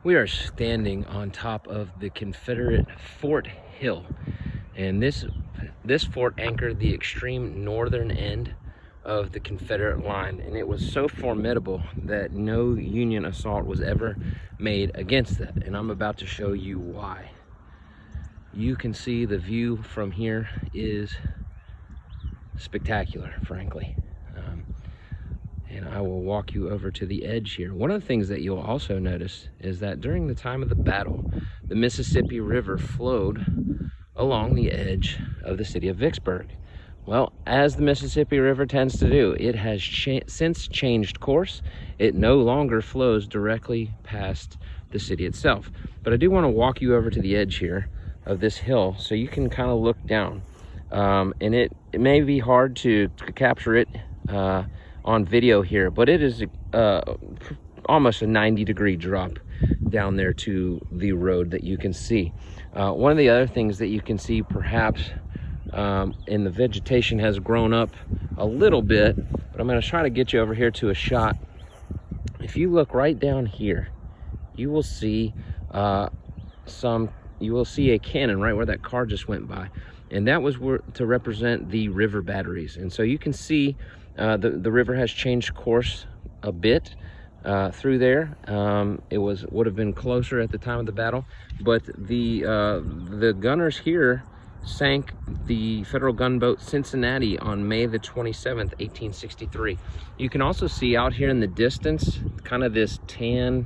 We are standing on top of the Confederate Fort Hill, and this fort anchored the extreme northern end of the Confederate line, and it was so formidable that no Union assault was ever made against it, and I'm about to show you why. You can see the view from here is spectacular, frankly. And I will walk you over to the edge here. One of the things that you'll also notice is that during the time of the battle, the Mississippi River flowed along the edge of the city of Vicksburg. Well, as the Mississippi River tends to do, it has since changed course. It no longer flows directly past the city itself. But I do want to walk you over to the edge here of this hill so you can kind of look down. And it may be hard to capture it on video here, but it is almost a 90-degree drop down there to the road that you can see. One of the other things that you can see, perhaps, and the vegetation has grown up a little bit, but I'm going to try to get you over here to a shot. If you look right down here, you will see a cannon right where that car just went by, and that was to represent the river batteries. And so you can see the river has changed course a bit through there. It would have been closer at the time of the battle, but the gunners here sank the Federal gunboat Cincinnati on May the 27th, 1863. You can also see out here in the distance, kind of this tan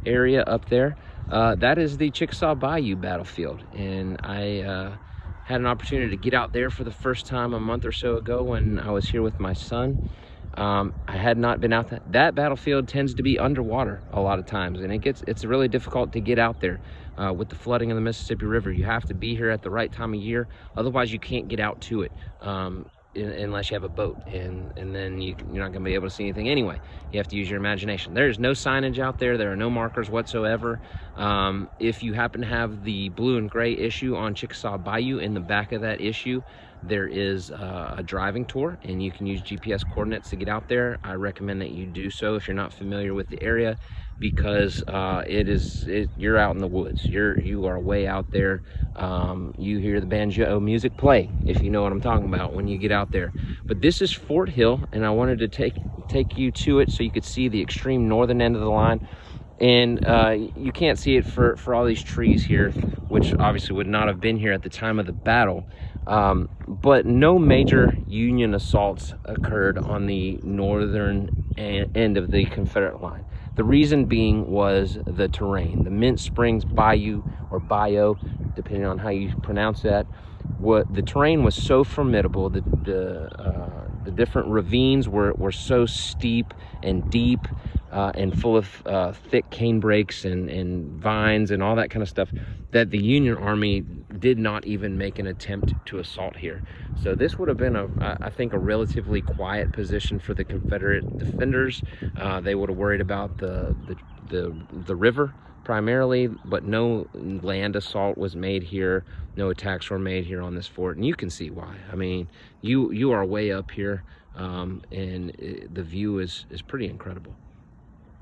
area up there. That is the Chickasaw Bayou battlefield, and I had an opportunity to get out there for the first time a month or so ago when I was here with my son. I had not been out that battlefield tends to be underwater a lot of times, and it's really difficult to get out there with the flooding of the Mississippi River. You have to be here at the right time of year, otherwise you can't get out to it unless you have a boat, and then you're not going to be able to see anything anyway. You have to use your imagination. There's no signage out there. There are no markers whatsoever. If you happen to have the blue and gray issue on Chickasaw Bayou, in the back of that issue there is a driving tour, and you can use GPS coordinates to get out there. I recommend that you do so if you're not familiar with the area, because you're out in the woods. You are way out there. You hear the banjo music play, if you know what I'm talking about, when you get out there. But this is Fort Hill, and I wanted to take you to it so you could see the extreme northern end of the line. And you can't see it for all these trees here, which obviously would not have been here at the time of the battle. But no major Union assaults occurred on the northern end of the Confederate line. The reason being was the terrain. The Mint Springs Bayou, or Bayou, depending on how you pronounce that, the terrain was so formidable. The different ravines were so steep and deep and full of thick cane brakes and vines and all that kind of stuff, that the Union Army did not even make an attempt to assault here. So this would have been, I think, a relatively quiet position for the Confederate defenders. They would have worried about the river primarily, but no land assault was made here. No attacks were made here on this fort, and you can see why. I mean, you are way up here, and the view is pretty incredible.